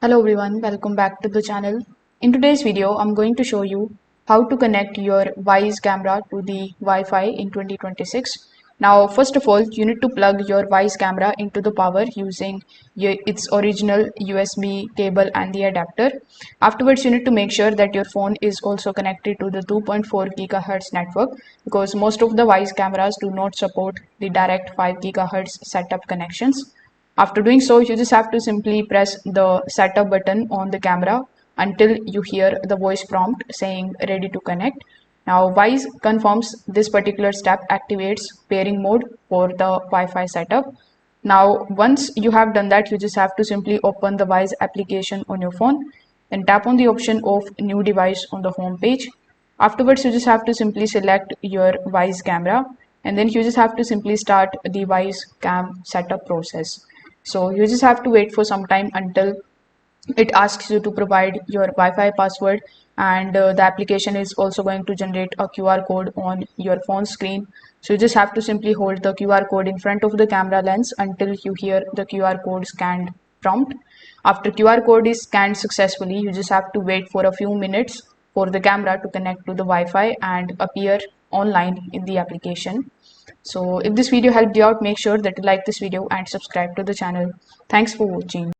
Hello everyone, welcome back to the channel. In today's video, I'm going to show you how to connect your Wyze camera to the Wi-Fi in 2026. Now, first of all, you need to plug your Wyze camera into the power using its original USB cable and the adapter. Afterwards, you need to make sure that your phone is also connected to the 2.4 GHz network because most of the Wyze cameras do not support the direct 5 GHz setup connections. After doing so, you just have to simply press the setup button on the camera until you hear the voice prompt saying ready to connect. Now, Wyze confirms this particular step activates pairing mode for the Wi-Fi setup. Now, once you have done that, you just have to simply open the Wyze application on your phone and tap on the option of new device on the home page. Afterwards, you just have to simply select your Wyze camera and then you just have to simply start the Wyze cam setup process. So you just have to wait for some time until it asks you to provide your Wi-Fi password, and the application is also going to generate a QR code on your phone screen. So you just have to simply hold the QR code in front of the camera lens until you hear the QR code scanned prompt. After QR code is scanned successfully, you just have to wait for a few minutes for the camera to connect to the Wi-Fi and appear online in the application. So if this video helped you out, make sure that you like this video and subscribe to the channel. Thanks for watching.